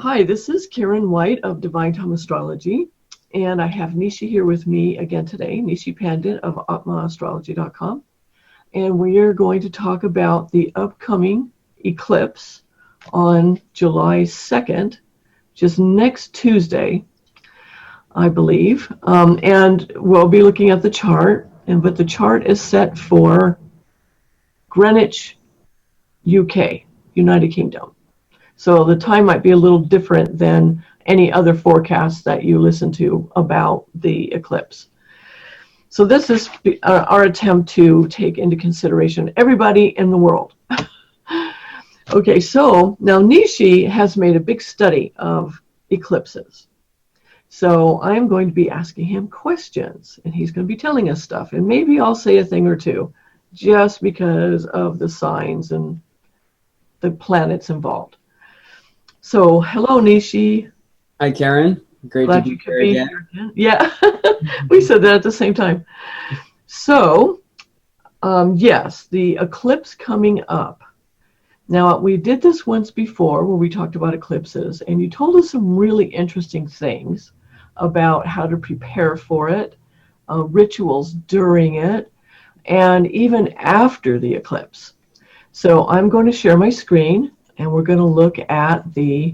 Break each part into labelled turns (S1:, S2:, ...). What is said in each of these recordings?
S1: Hi, this is Karen White of Divine Time Astrology, and I have Neeshee here with me again today, Neeshee.Pandit of Astrology.com, and we are going to talk about the upcoming eclipse on July 2nd, just next Tuesday, I believe, and we'll be looking at the chart, but the chart is set for Greenwich, UK, United Kingdom. So the time might be a little different than any other forecasts that you listen to about the eclipse. So this is our attempt to take into consideration everybody in the world. Okay, so now Neeshee has made a big study of eclipses. So I'm going to be asking him questions, and he's going to be telling us stuff. And maybe I'll say a thing or two just because of the signs and the planets involved. So, hello, Neeshee.
S2: Hi, Karen. Great
S1: Glad
S2: to
S1: you
S2: be
S1: could
S2: here
S1: be
S2: again.
S1: here again. Yeah, we said that at the same time. So, yes, the eclipse coming up. Now, we did this once before where we talked about eclipses, and you told us some really interesting things about how to prepare for it, rituals during it, and even after the eclipse. So I'm going to share my screen, and we're going to look at the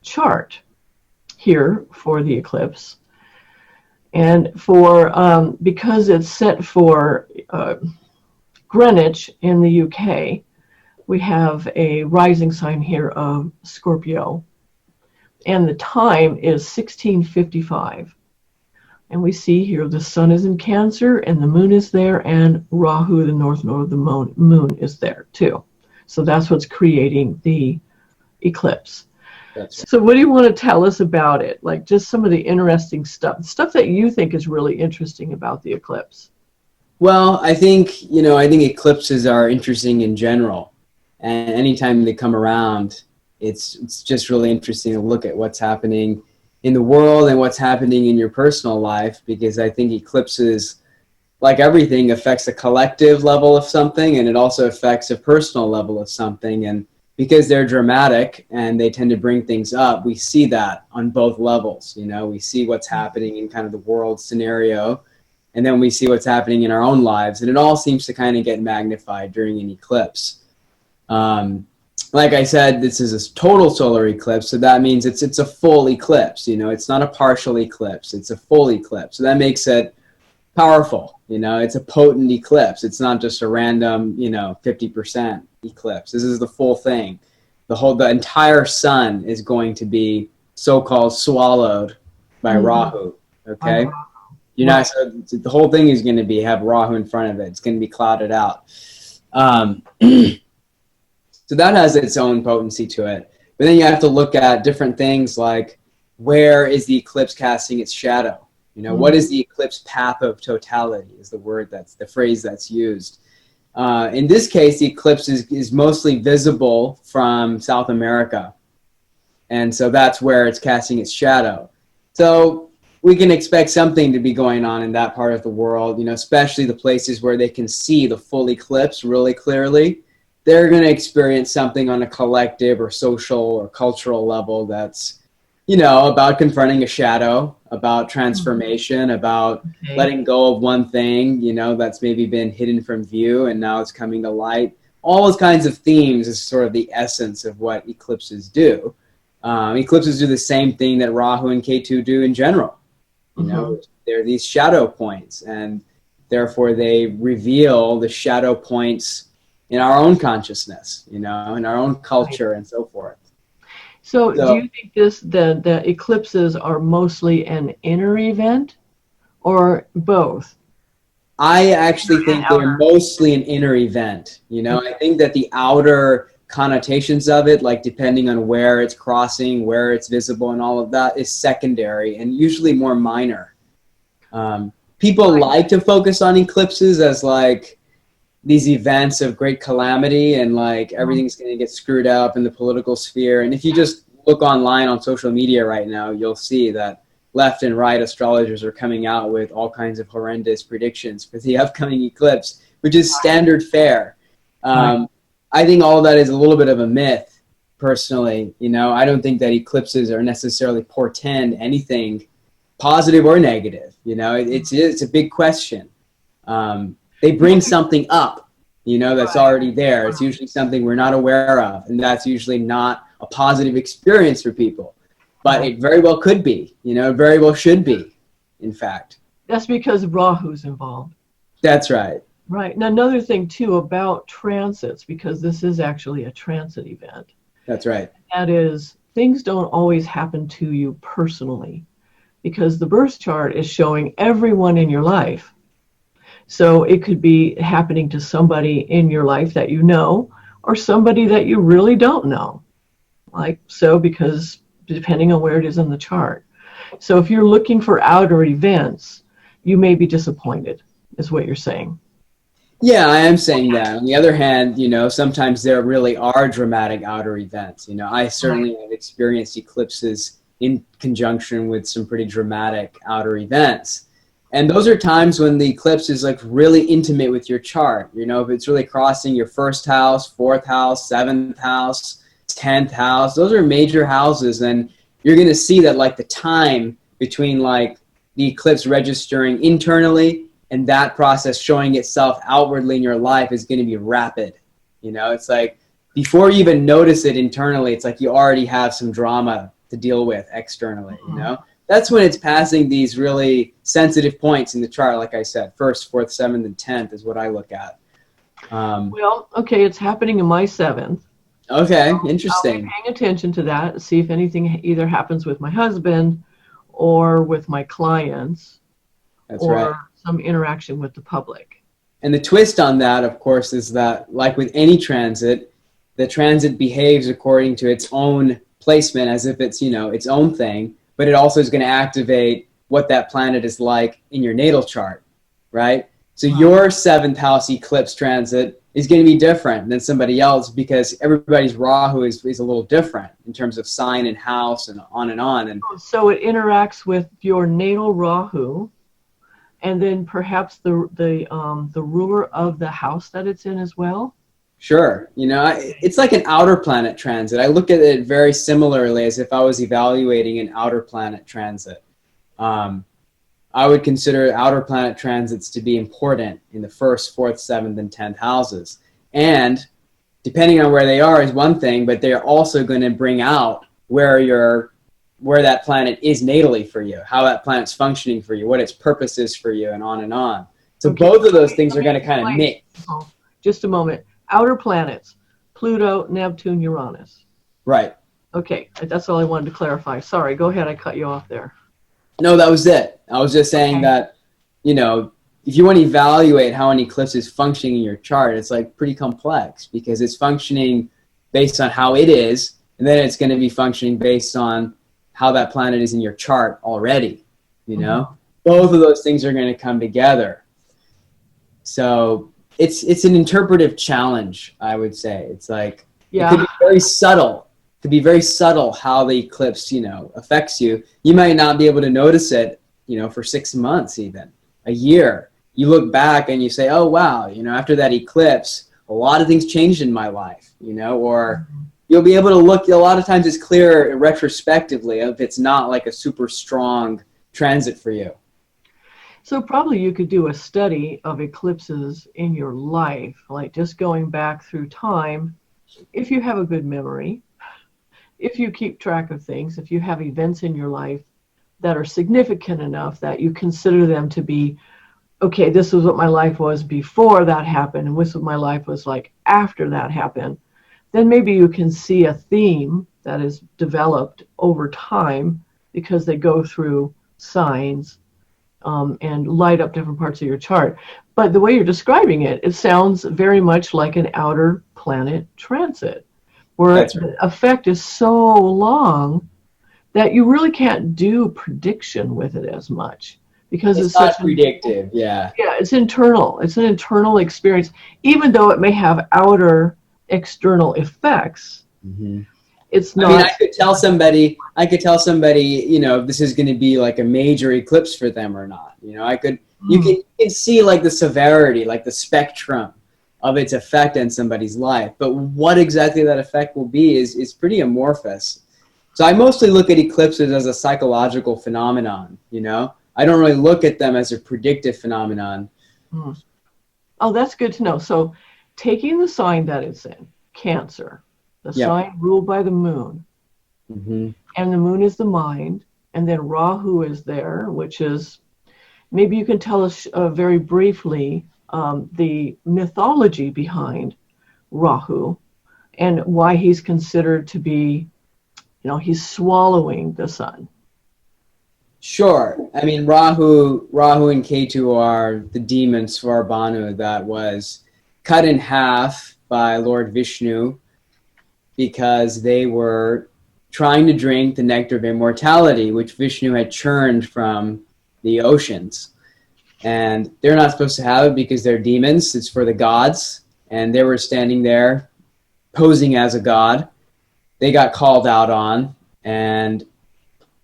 S1: chart here for the eclipse. And for because it's set for Greenwich in the UK, we have a rising sign here of Scorpio, and the time is 16:55. And we see here the sun is in Cancer, and the moon is there, and Rahu, the north node of the moon, is there too. So that's what's creating the eclipse. So what do you want to tell us about it? Like just some of the interesting stuff that you think is really interesting about the eclipse.
S2: Well, I think eclipses are interesting in general. And anytime they come around, it's just really interesting to look at what's happening in the world and what's happening in your personal life, because I think eclipses, like everything, affects a collective level of something, and it also affects a personal level of something. And because they're dramatic and they tend to bring things up, we see that on both levels. We see what's happening in kind of the world scenario, and then we see what's happening in our own lives, and it all seems to kind of get magnified during an eclipse. Like I said, this is a total solar eclipse, so that means it's a full eclipse. It's not a partial eclipse, it's a full eclipse. So that makes it powerful. It's a potent eclipse. It's not just a random 50% eclipse. This is the full thing. The entire sun is going to be so-called swallowed by Rahu. Okay, so the whole thing is going to have Rahu in front of it. It's going to be clouded out. So that has its own potency to it. But then you have to look at different things like, where is the eclipse casting its shadow? What is the eclipse path of totality is the phrase that's used. In this case, the eclipse is mostly visible from South America. And so that's where it's casting its shadow. So we can expect something to be going on in that part of the world, especially the places where they can see the full eclipse really clearly. They're going to experience something on a collective or social or cultural level that's, about confronting a shadow, about transformation, about letting go of one thing, that's maybe been hidden from view and now it's coming to light. All those kinds of themes is sort of the essence of what eclipses do. Eclipses do the same thing that Rahu and Ketu do in general. They're these shadow points, and therefore they reveal the shadow points in our own consciousness, in our own culture and so forth.
S1: So do you think the eclipses are mostly an inner event or both?
S2: I actually think they're mostly an inner event. I think that the outer connotations of it, like depending on where it's crossing, where it's visible and all of that, is secondary and usually more minor. People like to focus on eclipses as like these events of great calamity and like everything's going to get screwed up in the political sphere. And if you just look online on social media right now, you'll see that left and right astrologers are coming out with all kinds of horrendous predictions for the upcoming eclipse, which is standard fare. I think all of that is a little bit of a myth. personally. You know, I don't think that eclipses are necessarily portend anything positive or negative. You know, it's a big question. They bring something up, you know, that's already there. It's usually something we're not aware of, and that's usually not a positive experience for people. But it very well could be, you know, it very well should be, in fact.
S1: That's because Rahu's involved.
S2: That's right.
S1: Right. Now, another thing, too, about transits, because this is actually a transit event.
S2: That's right.
S1: That is, things don't always happen to you personally, because the birth chart is showing everyone in your life. So it could be happening to somebody in your life that you know, or somebody that you really don't know. Like so, because depending on where it is in the chart. So if you're looking for outer events, you may be disappointed, is what you're saying.
S2: Yeah, I am saying that. On the other hand, you know, sometimes there really are dramatic outer events. You know, I certainly have experienced eclipses in conjunction with some pretty dramatic outer events. And those are times when the eclipse is like really intimate with your chart. You know, if it's really crossing your first house, fourth house, seventh house, 10th house, those are major houses. And you're going to see that like the time between like the eclipse registering internally and that process showing itself outwardly in your life is going to be rapid. You know, it's like before you even notice it internally, it's like you already have some drama to deal with externally, you know? That's when it's passing these really sensitive points in the chart, like I said. First, fourth, seventh, and 10th is what I look at.
S1: Well, okay, it's happening in my 7th.
S2: Okay, interesting.
S1: I'll be paying attention to that, see if anything either happens with my husband or with my clients.
S2: That's
S1: or
S2: right.
S1: Some interaction with the public.
S2: And the twist on that, of course, is that, like with any transit, the transit behaves according to its own placement as if it's, you know, its own thing, but it also is going to activate what that planet is like in your natal chart, right? So your 7th house eclipse transit is going to be different than somebody else because everybody's Rahu is a little different in terms of sign and house and on and on. And
S1: so it interacts with your natal Rahu, and then perhaps the ruler of the house that it's in as well.
S2: Sure. You know, it's like an outer planet transit. I look at it very similarly as if I was evaluating an outer planet transit. I would consider outer planet transits to be important in the 1st, 4th, 7th, and 10th houses. And depending on where they are is one thing, but they're also going to bring out where that planet is natally for you, how that planet's functioning for you, what its purpose is for you, and on and on. So both of those things are going to kind of mix.
S1: Just a moment. Outer planets, Pluto, Neptune, Uranus.
S2: Right.
S1: Okay, that's all I wanted to clarify. Sorry, go ahead. I cut you off there.
S2: No, that was it. I was just saying that, you know, if you want to evaluate how an eclipse is functioning in your chart, it's like pretty complex because it's functioning based on how it is, and then it's going to be functioning based on how that planet is in your chart already, you know? Both of those things are going to come together. So it's an interpretive challenge, I would say. It's like, it could be very subtle. It could be very subtle how the eclipse, you know, affects you. You might not be able to notice it, you know, for 6 months even, a year. You look back and you say, oh, wow, you know, after that eclipse, a lot of things changed in my life, you know, or you'll be able to look, a lot of times it's clear retrospectively if it's not like a super strong transit for you.
S1: So probably you could do a study of eclipses in your life, like just going back through time, if you have a good memory, if you keep track of things, if you have events in your life that are significant enough that you consider them to be, okay, this is what my life was before that happened, and this is what my life was like after that happened, then maybe you can see a theme that is developed over time because they go through signs and light up different parts of your chart. But the way you're describing it, it sounds very much like an outer planet transit, where the effect is so long that you really can't do prediction with it as much because it's
S2: not predictive. Yeah,
S1: it's internal. It's an internal experience, even though it may have outer external effects. It's not.
S2: I mean, I could tell somebody, you know, if this is going to be like a major eclipse for them or not. You know, you can see like the severity, like the spectrum of its effect in somebody's life. But what exactly that effect will be is pretty amorphous. So I mostly look at eclipses as a psychological phenomenon, you know? I don't really look at them as a predictive phenomenon.
S1: Hmm. Oh, that's good to know. So taking the sign that it's in, Cancer, the sign ruled by the moon, and the moon is the mind, and then Rahu is there, which is, maybe you can tell us very briefly the mythology behind Rahu and why he's considered to be, you know, he's swallowing the sun.
S2: Sure. I mean, Rahu and Ketu are the demon Svarbhanu that was cut in half by Lord Vishnu because they were trying to drink the nectar of immortality, which Vishnu had churned from the oceans. And they're not supposed to have it because they're demons. It's for the gods. And they were standing there posing as a god. They got called out on, and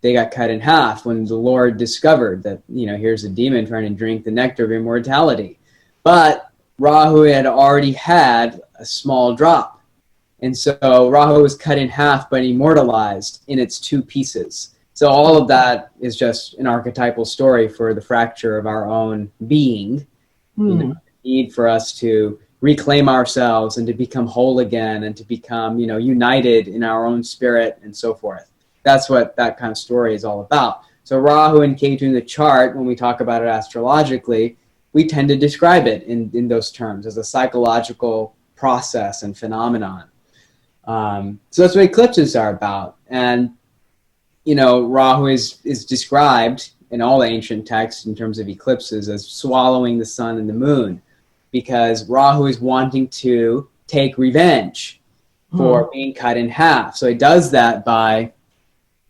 S2: they got cut in half when the Lord discovered that, you know, here's a demon trying to drink the nectar of immortality. But Rahu had already had a small drop. And so Rahu was cut in half but immortalized in its two pieces. So all of that is just an archetypal story for the fracture of our own being. You know, the need for us to reclaim ourselves and to become whole again and to become, you know, united in our own spirit and so forth. That's what that kind of story is all about. So Rahu and Ketu in the chart, when we talk about it astrologically, we tend to describe it in those terms as a psychological process and phenomenon. So that's what eclipses are about. And, you know, Rahu is described in all ancient texts in terms of eclipses as swallowing the sun and the moon, because Rahu is wanting to take revenge for being cut in half. So he does that by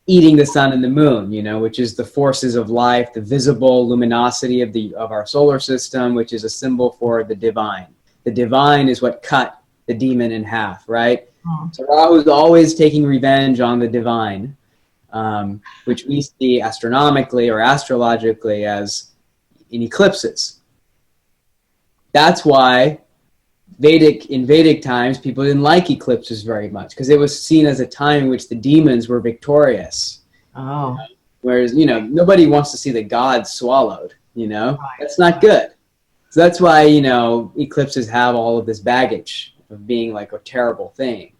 S2: eating the sun and the moon, you know, which is the forces of life, the visible luminosity of our solar system, which is a symbol for the divine. The divine is what cut the demon in half, right? So Rahu is always taking revenge on the divine, which we see astronomically or astrologically as in eclipses. That's why in Vedic times, people didn't like eclipses very much because it was seen as a time in which the demons were victorious.
S1: Oh.
S2: Whereas, you know, nobody wants to see the gods swallowed, you know?
S1: Right.
S2: That's not good. So that's why, you know, eclipses have all of this baggage of being like a terrible thing.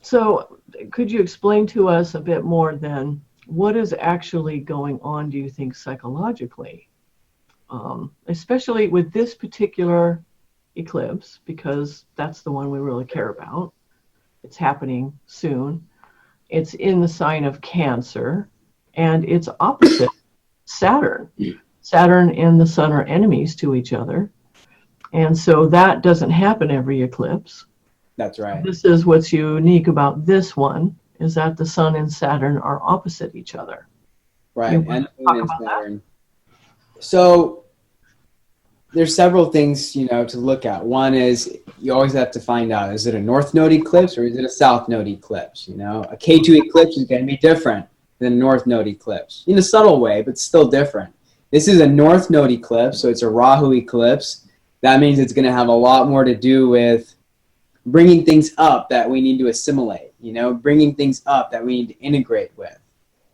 S1: So could you explain to us a bit more then, what is actually going on, do you think, psychologically? Especially with this particular eclipse, because that's the one we really care about. It's happening soon. It's in the sign of Cancer, and it's opposite Saturn. Saturn and the sun are enemies to each other. And so that doesn't happen every eclipse.
S2: That's right.
S1: This is what's unique about this one, is that the sun and Saturn are opposite each other.
S2: Right, and Moon and Saturn. So there's several things, you know, to look at. One is you always have to find out, is it a north node eclipse or is it a south node eclipse? You know, a K2 eclipse is going to be different than a north node eclipse in a subtle way, but still different. This is a north node eclipse, so it's a Rahu eclipse. That means it's going to have a lot more to do with bringing things up that we need to assimilate, you know, bringing things up that we need to integrate with.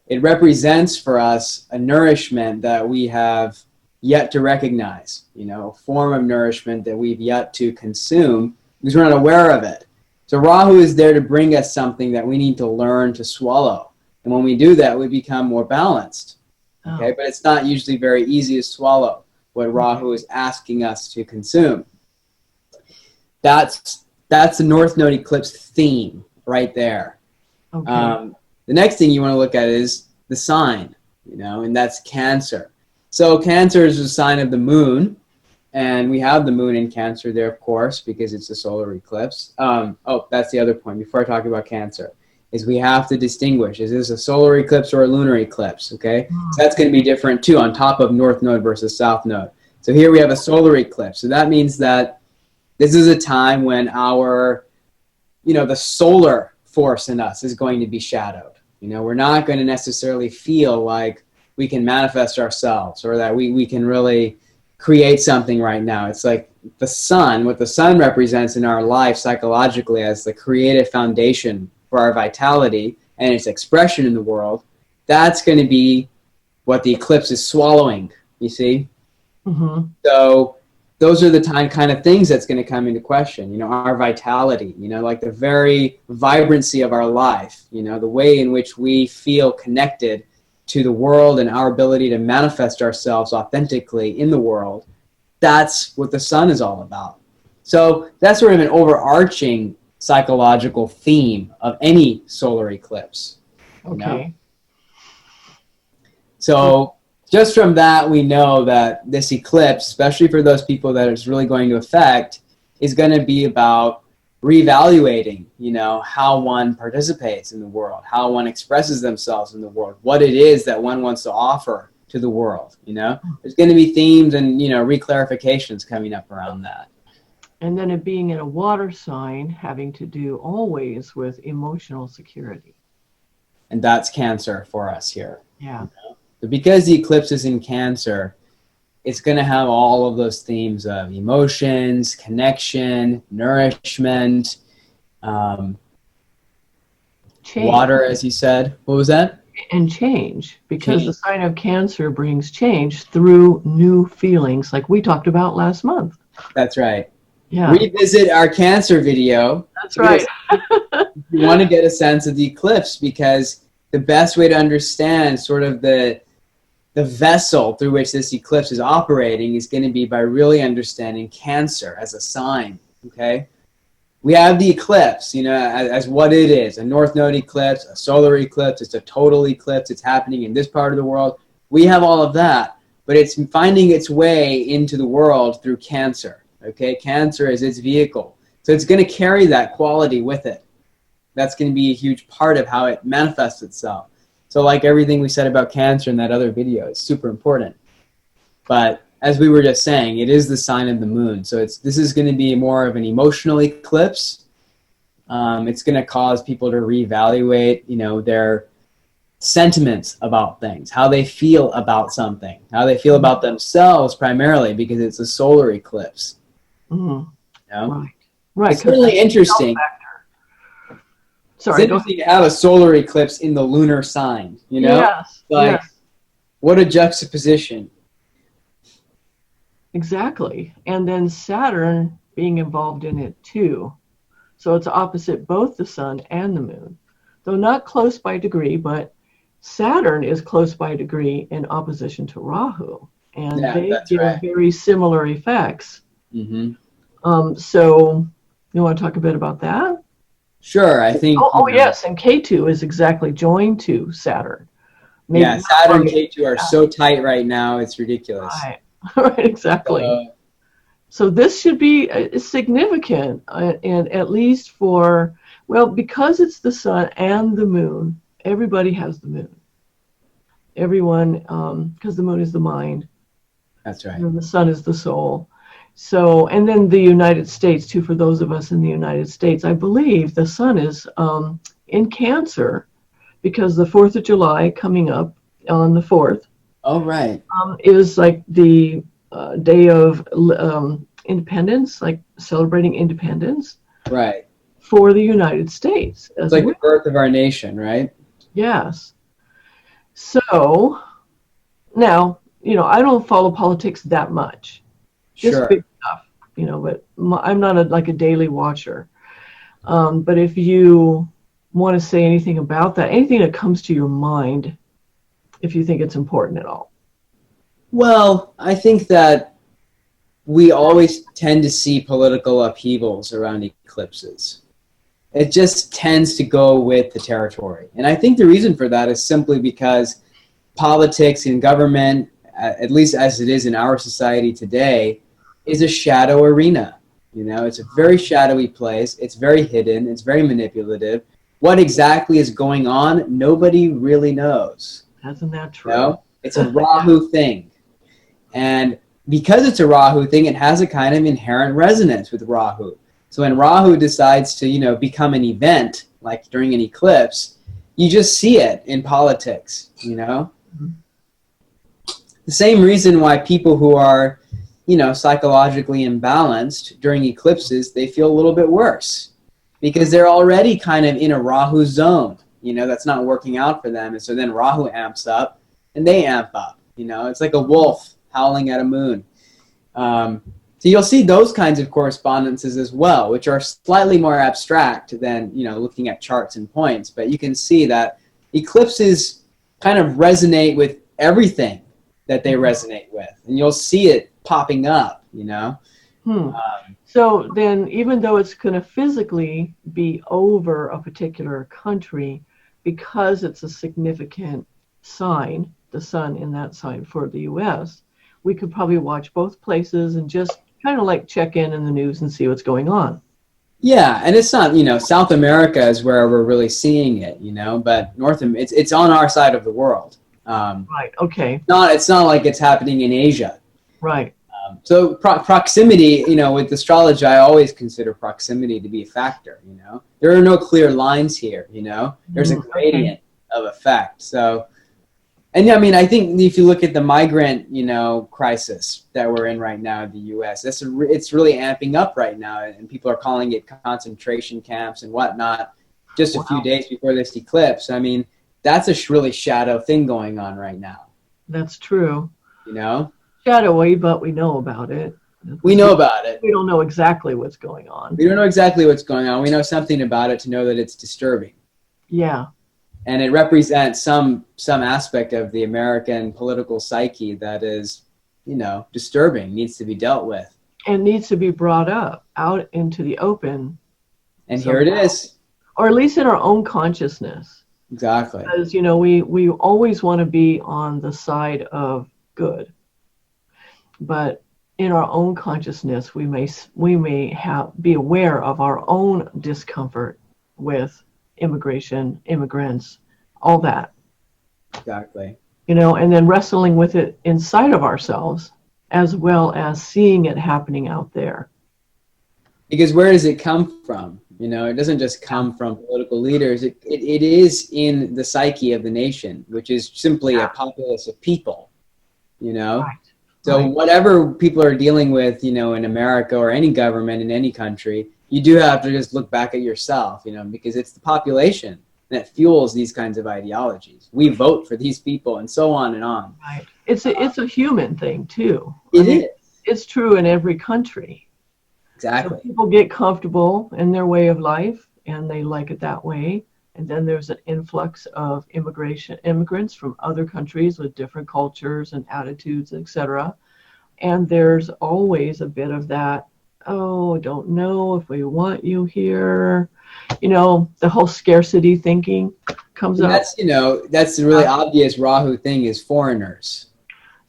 S2: It represents for us a nourishment that we have yet to recognize, you know, a form of nourishment that we've yet to consume because we're not aware of it. So Rahu is there to bring us something that we need to learn to swallow. And when we do that, we become more balanced. Okay, but it's not usually very easy to swallow what Rahu is asking us to consume. That's the North Node eclipse theme right there. Okay. The next thing you want to look at is the sign, you know, and that's Cancer. So Cancer is a sign of the moon, and we have the moon in Cancer there, of course, because it's a solar eclipse. That's the other point before I talk about Cancer, is we have to distinguish, is this a solar eclipse or a lunar eclipse, okay? So that's going to be different too, on top of North Node versus South Node. So here we have a solar eclipse. So that means that this is a time when our, you know, the solar force in us is going to be shadowed. You know, we're not going to necessarily feel like we can manifest ourselves or that we can really create something right now. It's like the sun, what the sun represents in our life psychologically as the creative foundation for our vitality and its expression in the world, that's going to be what the eclipse is swallowing, you see?
S1: Mm-hmm.
S2: So those are the kind of things that's going to come into question, you know, our vitality, you know, like the very vibrancy of our life, you know, the way in which we feel connected to the world and our ability to manifest ourselves authentically in the world. That's what the sun is all about. So that's sort of an overarching psychological theme of any solar eclipse. You know?
S1: Okay.
S2: So just from that, we know that this eclipse, especially for those people that it's really going to affect, is going to be about reevaluating, you know, how one participates in the world, how one expresses themselves in the world, what it is that one wants to offer to the world, you know. There's going to be themes and, you know, reclarifications coming up around that.
S1: And then it being in a water sign, having to do always with emotional security.
S2: And that's Cancer for us here.
S1: Yeah.
S2: You know? But because the eclipse is in Cancer, it's going to have all of those themes of emotions, connection, nourishment, water, as you said. What was that?
S1: And change, because the sign of Cancer brings change through new feelings, like we talked about last month.
S2: That's right.
S1: Yeah.
S2: Revisit our Cancer video.
S1: That's right.
S2: If you want to get a sense of the eclipse, because the best way to understand sort of the vessel through which this eclipse is operating is going to be by really understanding Cancer as a sign, okay? We have the eclipse, you know, as what it is, a north node eclipse, a solar eclipse, it's a total eclipse, it's happening in this part of the world. We have all of that, but it's finding its way into the world through Cancer, okay? Cancer is its vehicle. So it's going to carry that quality with it. That's going to be a huge part of how it manifests itself. So like everything we said about Cancer in that other video, it's super important. But as we were just saying, it is the sign of the moon. So this is going to be more of an emotional eclipse. It's going to cause people to reevaluate, you know, their sentiments about things, how they feel about something, how they feel about themselves primarily, because it's a solar eclipse.
S1: Mm-hmm.
S2: You know?
S1: Right. Right.
S2: It's really interesting.
S1: Sorry,
S2: it's interesting to have a solar eclipse in the lunar sign, you know?
S1: Yes.
S2: Like,
S1: yes.
S2: What a juxtaposition.
S1: Exactly. And then Saturn being involved in it too. So it's opposite both the sun and the moon. Though not close by degree, but Saturn is close by degree in opposition to Rahu. And they give very similar effects.
S2: Mm-hmm.
S1: So you want to talk a bit about that?
S2: Sure, I think.
S1: Oh yes, and Ketu is exactly joined to Saturn.
S2: Maybe yeah, Saturn and Ketu are so tight right now, it's ridiculous.
S1: Right, right, exactly. So this should be significant, and at least for, well, because it's the sun and the moon, everybody has the moon. Everyone, because the moon is the mind.
S2: That's right.
S1: And the sun is the soul. So, and then the United States too, for those of us in the United States, I believe the sun is in Cancer, because the 4th of July coming up on the 4th.
S2: Oh, right.
S1: Is like the day of independence, like celebrating independence.
S2: Right.
S1: For the United States.
S2: It's like the birth of our nation, right? Yes.
S1: So, now, you know, I don't follow politics that much. Just big stuff, you know, but I'm not like a daily watcher. But if you want to say anything about that, anything that comes to your mind, if you think it's important at all.
S2: Well, I think that we always tend to see political upheavals around eclipses. It just tends to go with the territory. And I think the reason for that is simply because politics and government, at least as it is in our society today, is a shadow arena. You know, it's a very shadowy place. It's very hidden. It's very manipulative. What exactly is going on, nobody really knows.
S1: Isn't that true?
S2: You know? It's a Rahu thing. And because it's a Rahu thing, it has a kind of inherent resonance with Rahu. So when Rahu decides to, you know, become an event, like during an eclipse, you just see it in politics, you know? Mm-hmm. The same reason why people who are psychologically imbalanced during eclipses, they feel a little bit worse because they're already kind of in a Rahu zone, that's not working out for them. And so then Rahu amps up and they amp up, it's like a wolf howling at a moon. So you'll see those kinds of correspondences as well, which are slightly more abstract than, looking at charts and points. But you can see that eclipses kind of resonate with everything that they resonate with. And you'll see it popping up,
S1: So then, even though it's going to physically be over a particular country, because it's a significant sign, the sun in that sign for the U.S., we could probably watch both places and just kind of like check in the news and see what's going on.
S2: Yeah, and it's not, South America is where we're really seeing it, but it's on our side of the world.
S1: Right. Okay.
S2: It's not like it's happening in Asia.
S1: Right.
S2: So proximity, with astrology, I always consider proximity to be a factor. There are no clear lines here. There's a gradient of effect. So, and I think if you look at the migrant, crisis that we're in right now in the U.S., it's really amping up right now, and people are calling it concentration camps and whatnot. Just a few days before this eclipse, that's a really shadow thing going on right now.
S1: That's true.
S3: shadowy, but we know about it.
S2: We know about it.
S3: We don't know exactly what's going on.
S2: We don't know exactly what's going on. We know something about it to know that it's disturbing.
S3: Yeah.
S2: And it represents some aspect of the American political psyche that is, disturbing, needs to be dealt with.
S3: And needs to be brought up out into the open.
S2: And somehow. Here it is.
S3: Or at least in our own consciousness.
S2: Exactly.
S3: Because, we always want to be on the side of good. But in our own consciousness, we may be aware of our own discomfort with immigration, immigrants, all that.
S2: Exactly.
S3: And then wrestling with it inside of ourselves, as well as seeing it happening out there.
S2: Because where does it come from? It doesn't just come from political leaders. It is in the psyche of the nation, which is simply a populace of people,
S3: Right.
S2: So whatever people are dealing with, in America or any government in any country, you do have to just look back at yourself, because it's the population that fuels these kinds of ideologies. We vote for these people and so on and on.
S3: Right. It's a human thing too.
S2: It is.
S3: It's true in every country.
S2: Exactly.
S3: So people get comfortable in their way of life and they like it that way. And then there's an influx of immigrants from other countries with different cultures and attitudes, etc. And there's always a bit of that, oh, don't know if we want you here. The whole scarcity thinking comes up.
S2: That's the really obvious Rahu thing is foreigners.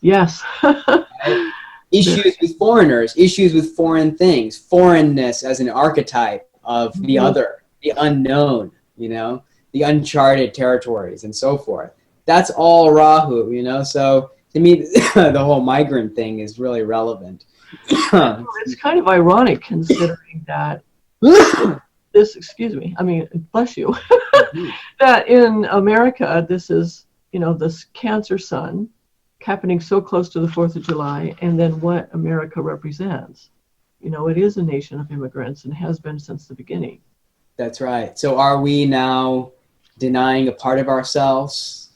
S3: Yes.
S2: Right? Issues with foreigners, issues with foreign things, foreignness as an archetype of the other, the unknown, the uncharted territories and so forth. That's all Rahu, so to me, the whole migrant thing is really relevant.
S3: It's kind of ironic considering that bless you, that in America, this is, this Cancer sun happening so close to the 4th of July, and then what America represents. It is a nation of immigrants and has been since the beginning.
S2: That's right. So are we now denying a part of ourselves?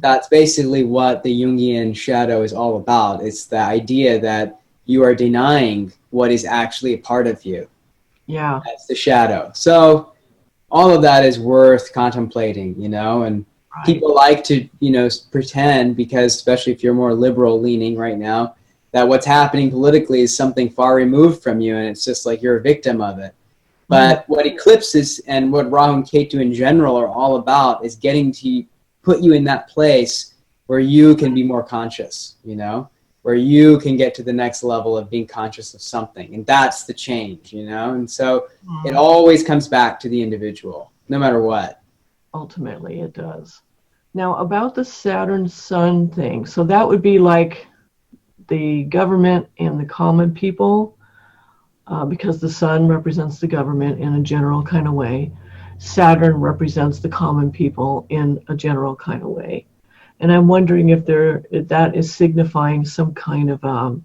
S2: That's basically what the Jungian shadow is all about. It's the idea that you are denying what is actually a part of you.
S3: Yeah.
S2: That's the shadow. So all of that is worth contemplating, and people like to, pretend, because especially if you're more liberal leaning right now, that what's happening politically is something far removed from you, and it's just like you're a victim of it. But what eclipses and what Rahu and Ketu in general are all about is getting to put you in that place where you can be more conscious, where you can get to the next level of being conscious of something. And that's the change, And so it always comes back to the individual, no matter what.
S3: Ultimately, it does. Now, about the Saturn-Sun thing, so that would be like the government and the common people, because the Sun represents the government in a general kind of way. Saturn represents the common people in a general kind of way. And I'm wondering if that is signifying some kind of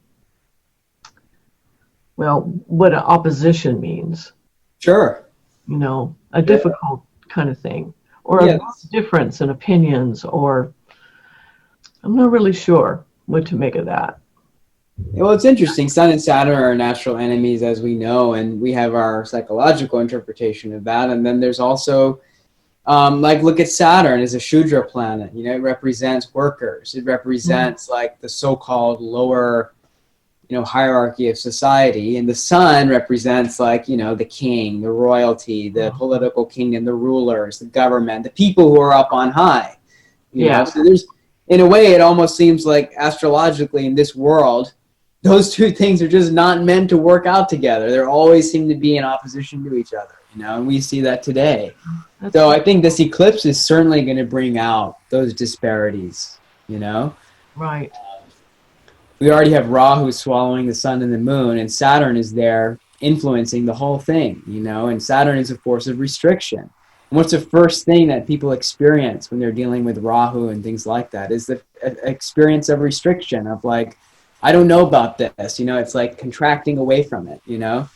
S1: well, what an opposition means,
S2: Sure.
S1: you know, a difficult kind of thing, or
S2: Yeah.
S1: a difference in opinions, or I'm not really sure what to make of that.
S2: Well, it's interesting. Sun and Saturn are natural enemies, as we know, and we have our psychological interpretation of that. And then there's also, like, look at Saturn as a Shudra planet. You know, it represents workers. It represents like the so-called lower, you know, hierarchy of society. And the Sun represents, like, you know, the king, the royalty, the political kingdom, the rulers, the government, the people who are up on high. You know, so there's, in a way, it almost seems like astrologically in this world, those two things are just not meant to work out together. They always seem to be in opposition to each other, you know, and we see that today. So I think this eclipse is certainly going to bring out those disparities, you know.
S1: Right.
S2: We already have Rahu swallowing the sun and the moon, and Saturn is there influencing the whole thing, you know, and Saturn is a force of restriction. And what's the first thing that people experience when they're dealing with Rahu and things like that is the experience of restriction, of like, I don't know about this, you know, it's like contracting away from it, you know.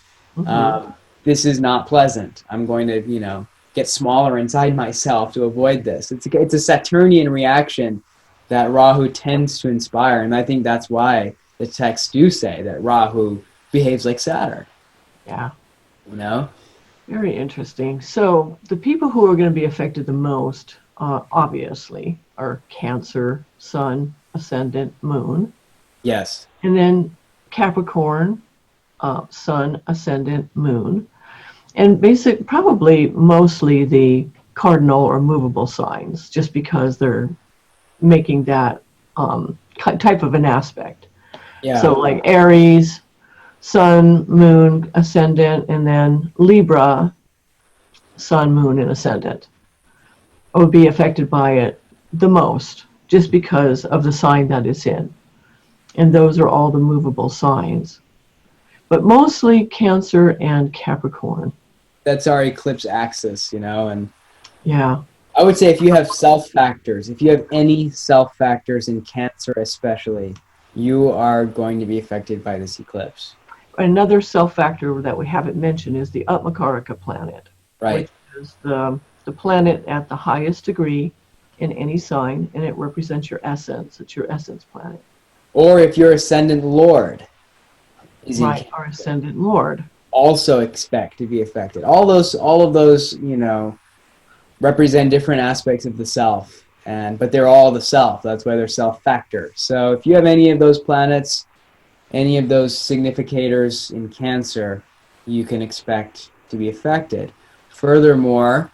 S2: This is not pleasant. I'm going to, you know, get smaller inside myself to avoid this. It's a Saturnian reaction that Rahu tends to inspire, and I think that's why the texts do say that Rahu behaves like Saturn.
S1: Yeah.
S2: You know?
S1: Very interesting. So the people who are going to be affected the most, obviously, are Cancer, Sun, Ascendant, Moon.
S2: Yes.
S1: And then Capricorn, Sun, Ascendant, Moon. And probably mostly the cardinal or movable signs, just because they're making that type of an aspect.
S2: Yeah.
S1: So like Aries, Sun, Moon, Ascendant, and then Libra, Sun, Moon, and Ascendant would be affected by it the most, just because of the sign that it's in. And those are all the movable signs. But mostly Cancer and Capricorn.
S2: That's our eclipse axis, you know, and
S1: yeah.
S2: I would say if you have self factors, if you have any self factors in Cancer especially, you are going to be affected by this eclipse.
S1: Another self factor that we haven't mentioned is the Upmakarika planet,
S2: right?
S1: Which is the planet at the highest degree in any sign, and it represents your essence. It's your essence planet.
S2: Or if your ascendant lord is
S1: right, our ascendant lord,
S2: also expect to be affected. All of those, you know, represent different aspects of the self, but they're all the self. That's why they're self factors. So if you have any of those planets, any of those significators in Cancer, you can expect to be affected. Furthermore,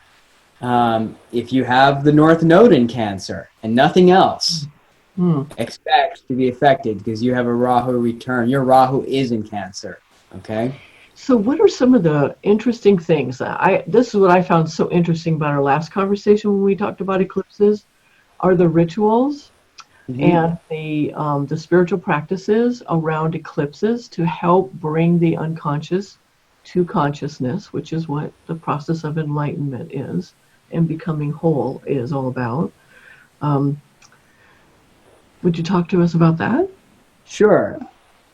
S2: if you have the North Node in Cancer and nothing else, expect to be affected because you have a Rahu return. Your Rahu is in Cancer, okay?
S1: So what are some of the interesting things this is what I found so interesting about our last conversation when we talked about eclipses, are the rituals and the spiritual practices around eclipses to help bring the unconscious to consciousness, which is what the process of enlightenment is and becoming whole is all about. Would you talk to us about that?
S2: Sure.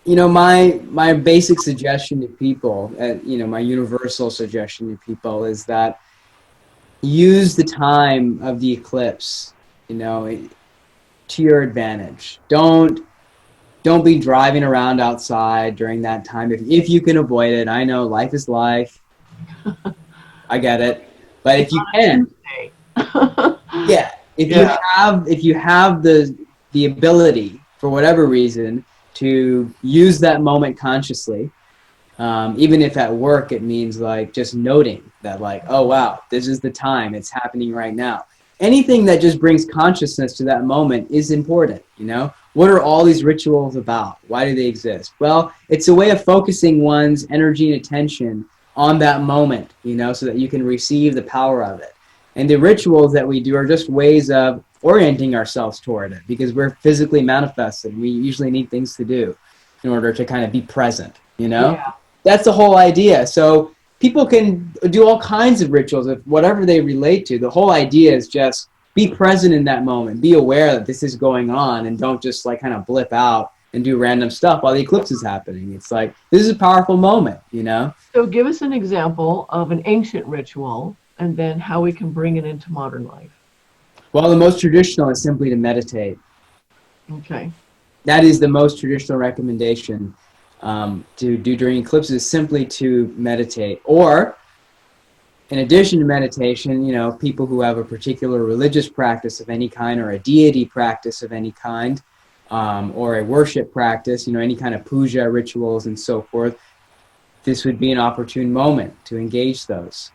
S2: You know, my basic suggestion to people, you know, my universal suggestion to people is that use the time of the eclipse, you know, to your advantage. Don't be driving around outside during that time if you can avoid it. I know life is life. I get it. But if you can, yeah, if you have the ability for whatever reason to use that moment consciously, even if at work it means like just noting that like, oh wow, this is the time, it's happening right now. Anything that just brings consciousness to that moment is important, you know? What are all these rituals about? Why do they exist? Well, it's a way of focusing one's energy and attention on that moment, you know, so that you can receive the power of it. And the rituals that we do are just ways of orienting ourselves toward it because we're physically manifested. We usually need things to do in order to kind of be present, you know?
S1: Yeah.
S2: That's the whole idea. So people can do all kinds of rituals of whatever they relate to. The whole idea is just be present in that moment. Be aware that this is going on and don't just like kind of blip out and do random stuff while the eclipse is happening. It's like, this is a powerful moment, you know?
S1: So give us an example of an ancient ritual and then how we can bring it into modern life.
S2: Well, the most traditional is simply to meditate.
S1: Okay.
S2: That is the most traditional recommendation to do during eclipses, simply to meditate. Or, in addition to meditation, you know, people who have a particular religious practice of any kind, or a deity practice of any kind, or a worship practice, you know, any kind of puja rituals and so forth, this would be an opportune moment to engage those.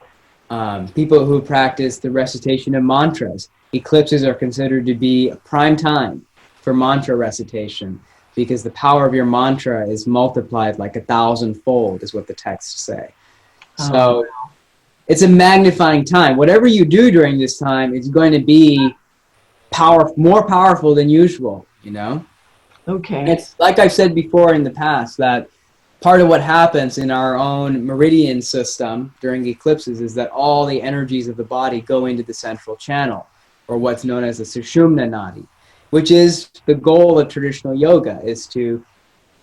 S2: People who practice the recitation of mantras, eclipses are considered to be a prime time for mantra recitation, because the power of your mantra is multiplied like 1,000-fold, is what the texts say. So it's a magnifying time. Whatever you do during this time is going to be more powerful than usual, you know?
S1: Okay.
S2: It's like I've said before in the past, that part of what happens in our own meridian system during eclipses is that all the energies of the body go into the central channel, or what's known as the Sushumna Nadi, which is the goal of traditional yoga, is to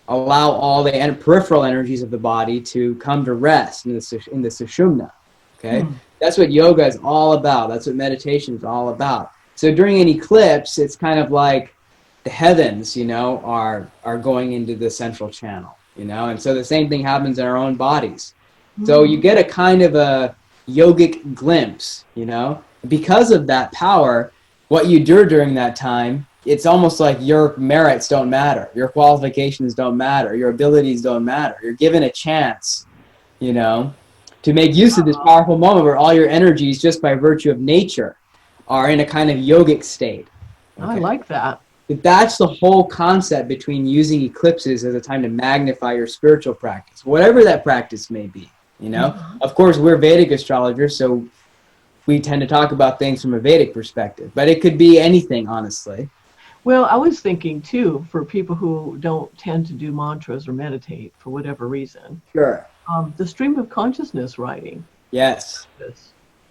S2: allow all the peripheral energies of the body to come to rest in the Sushumna. Okay? That's what yoga is all about. That's what meditation is all about. So during an eclipse, it's kind of like the heavens, you know, are going into the central channel, you know, and so the same thing happens in our own bodies. So you get a kind of a yogic glimpse, you know, because of that power. What you do during that time, it's almost like your merits don't matter, your qualifications don't matter, your abilities don't matter. You're given a chance, you know, to make use of this powerful moment where all your energies, just by virtue of nature, are in a kind of yogic state.
S1: Okay. I like that.
S2: But that's the whole concept between using eclipses as a time to magnify your spiritual practice, whatever that practice may be, you know? Of course, we're Vedic astrologers, so we tend to talk about things from a Vedic perspective, but it could be anything, honestly.
S1: Well, I was thinking too, for people who don't tend to do mantras or meditate for whatever reason.
S2: Sure.
S1: The stream of consciousness writing.
S2: Yes.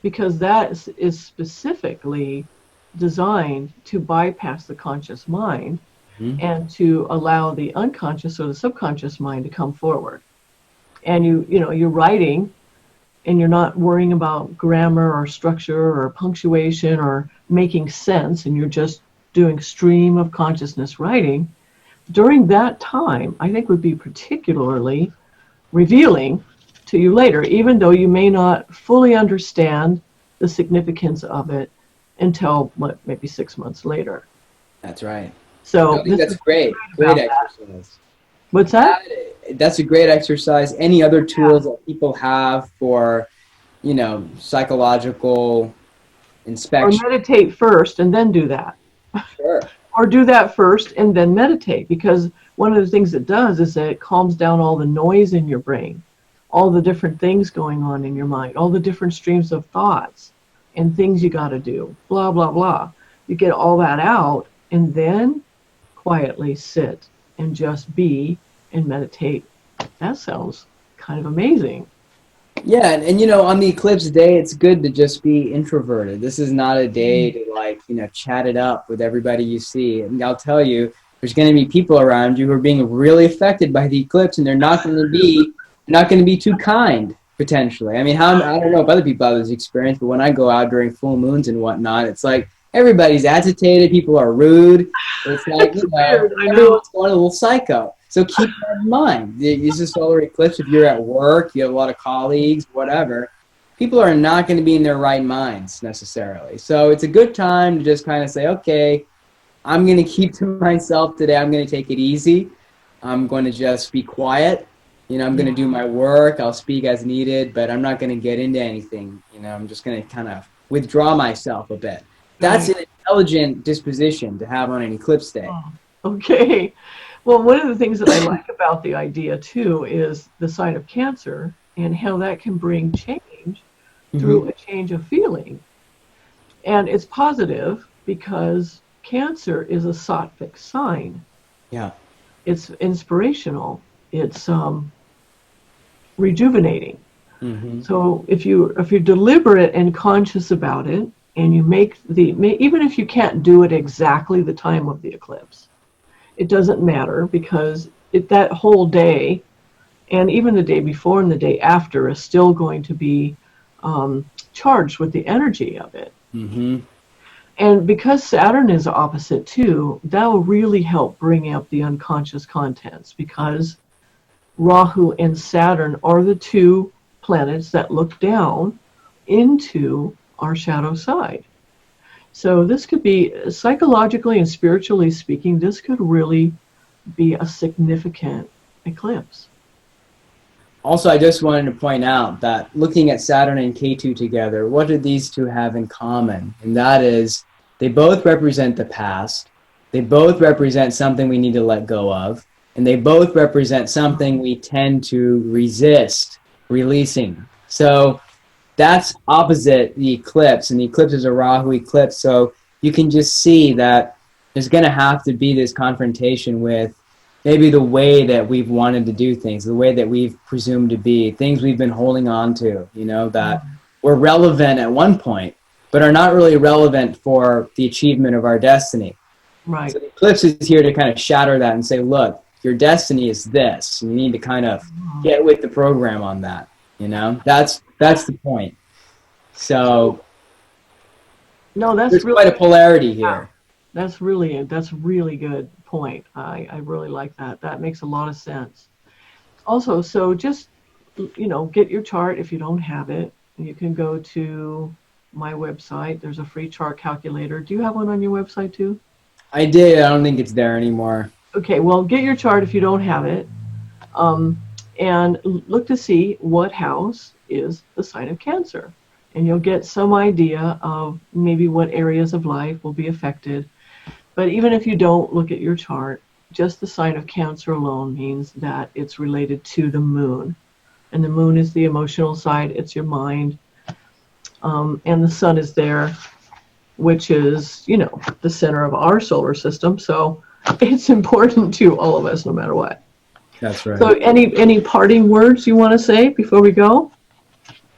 S1: Because that is specifically designed to bypass the conscious mind and to allow the unconscious or the subconscious mind to come forward. And you're writing, and you're not worrying about grammar or structure or punctuation or making sense, and you're just doing stream of consciousness writing. During that time, I think would be particularly revealing to you later, even though you may not fully understand the significance of it until maybe 6 months later.
S2: That's right.
S1: So
S2: I think that's great exercise.
S1: What's that?
S2: That's a great exercise. Any other tools that people have for, you know, psychological inspection?
S1: Or meditate first and then do that.
S2: Sure.
S1: Or do that first and then meditate, because one of the things it does is that it calms down all the noise in your brain, all the different things going on in your mind, all the different streams of thoughts and things you got to do, blah, blah, blah. You get all that out and then quietly sit and just be and meditate. That sounds kind of amazing.
S2: Yeah, and you know, on the eclipse day, it's good to just be introverted. This is not a day to, like, you know, chat it up with everybody you see. And I'll tell you, there's going to be people around you who are being really affected by the eclipse, and they're not going to be too kind, potentially. I mean, I don't know if other people have this experience, but when I go out during full moons and whatnot, it's like everybody's agitated, people are rude. It's like, you know, everyone's going a little psycho. So keep that in mind. This is solar eclipse. If you're at work, you have a lot of colleagues, whatever, people are not going to be in their right minds necessarily. So it's a good time to just kind of say, okay, I'm going to keep to myself today. I'm going to take it easy. I'm going to just be quiet. You know, I'm going to do my work. I'll speak as needed, but I'm not going to get into anything. You know, I'm just going to kind of withdraw myself a bit. That's an intelligent disposition to have on an eclipse day.
S1: Okay. Well, one of the things that I like about the idea, too, is the sign of Cancer and how that can bring change through a change of feeling. And it's positive because Cancer is a sattvic sign.
S2: Yeah.
S1: It's inspirational. It's rejuvenating. So if you're deliberate and conscious about it, and you make even if you can't do it exactly the time of the eclipse, it doesn't matter because that whole day, and even the day before and the day after, is still going to be charged with the energy of it.
S2: Mm-hmm.
S1: And because Saturn is opposite too, that will really help bring up the unconscious contents, because Rahu and Saturn are the two planets that look down into our shadow side. So this could be, psychologically and spiritually speaking, this could really be a significant eclipse.
S2: Also, I just wanted to point out that looking at Saturn and Ketu together, what do these two have in common? And that is, they both represent the past, they both represent something we need to let go of, and they both represent something we tend to resist releasing. So that's opposite the eclipse, and the eclipse is a Rahu eclipse, so you can just see that there's going to have to be this confrontation with maybe the way that we've wanted to do things, the way that we've presumed to be, things we've been holding on to, that were relevant at one point, but are not really relevant for the achievement of our destiny.
S1: Right.
S2: So the eclipse is here to kind of shatter that and say, look, your destiny is this. You need to kind of get with the program on that. That's the point. So
S1: no, that's
S2: there's
S1: really
S2: quite a polarity here.
S1: That's really good point. I really like that. That makes a lot of sense. Also, so just get your chart if you don't have it. You can go to my website. There's a free chart calculator. Do you have one on your website too?
S2: I did. I don't think it's there anymore.
S1: Okay, well, get your chart if you don't have it, and look to see what house is the sign of Cancer. And you'll get some idea of maybe what areas of life will be affected. But even if you don't look at your chart, just the sign of Cancer alone means that it's related to the moon. And the moon is the emotional side, it's your mind. And the sun is there, which is, the center of our solar system. So it's important to all of us, no matter what.
S2: That's right.
S1: So any parting words you want to say before we go?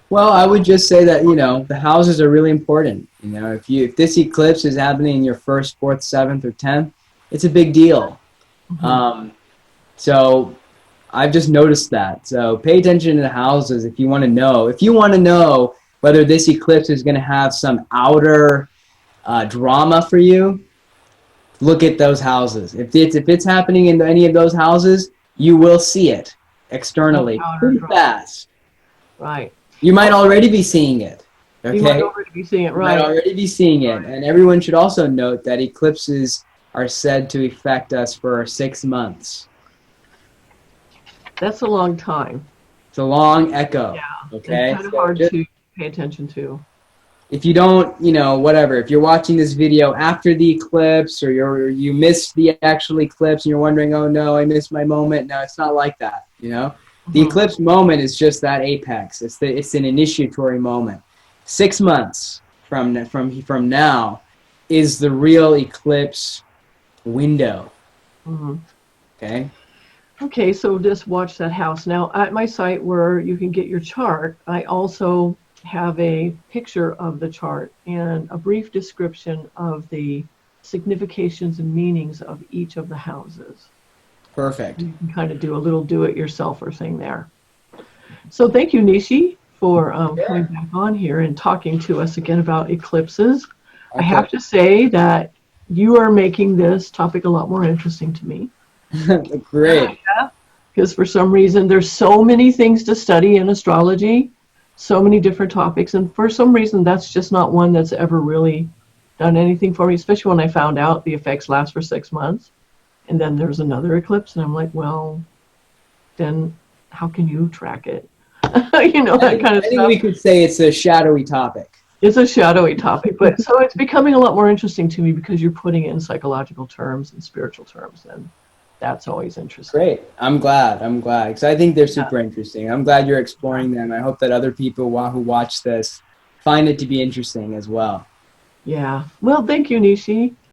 S2: Well, I would just say that, the houses are really important. If this eclipse is happening in your 1st, 4th, 7th, or 10th, it's a big deal. Mm-hmm. So I've just noticed that. So pay attention to the houses if you want to know. If you want to know whether this eclipse is going to have some outer drama for you, look at those houses. If it's happening in any of those houses, you will see it externally pretty fast.
S1: Right.
S2: You might already be seeing it. Okay?
S1: You might already be seeing it, right.
S2: You might already be seeing it. And everyone should also note that eclipses are said to affect us for 6 months.
S1: That's a long time.
S2: It's a long echo.
S1: Yeah.
S2: Okay.
S1: It's kind of hard to pay attention to.
S2: If you don't, whatever, if you're watching this video after the eclipse or you missed the actual eclipse and you're wondering, oh no, I missed my moment. No, it's not like that. The eclipse moment is just that apex. It's an initiatory moment. 6 months from now is the real eclipse window.
S1: Mm-hmm.
S2: Okay.
S1: Okay, so just watch that house. Now, at my site where you can get your chart, I also have a picture of the chart and a brief description of the significations and meanings of each of the houses.
S2: Perfect.
S1: You can kind of do a little do-it-yourselfer thing there. So thank you, Neeshee, for coming back on here and talking to us again about eclipses. Okay. I have to say that you are making this topic a lot more interesting to me.
S2: Great.
S1: Because for some reason, there's so many things to study in astrology, so many different topics, and for some reason, that's just not one that's ever really done anything for me, especially when I found out the effects last for 6 months. And then there's another eclipse, and I'm like, well, then how can you track it? That kind of stuff. I think
S2: we could say it's a shadowy topic.
S1: It's a shadowy topic, but so it's becoming a lot more interesting to me because you're putting it in psychological terms and spiritual terms, and that's always interesting.
S2: Great. I'm glad, because I think they're super interesting. I'm glad you're exploring them. I hope that other people who watch this find it to be interesting as well.
S1: Yeah. Well, thank you, Neeshee.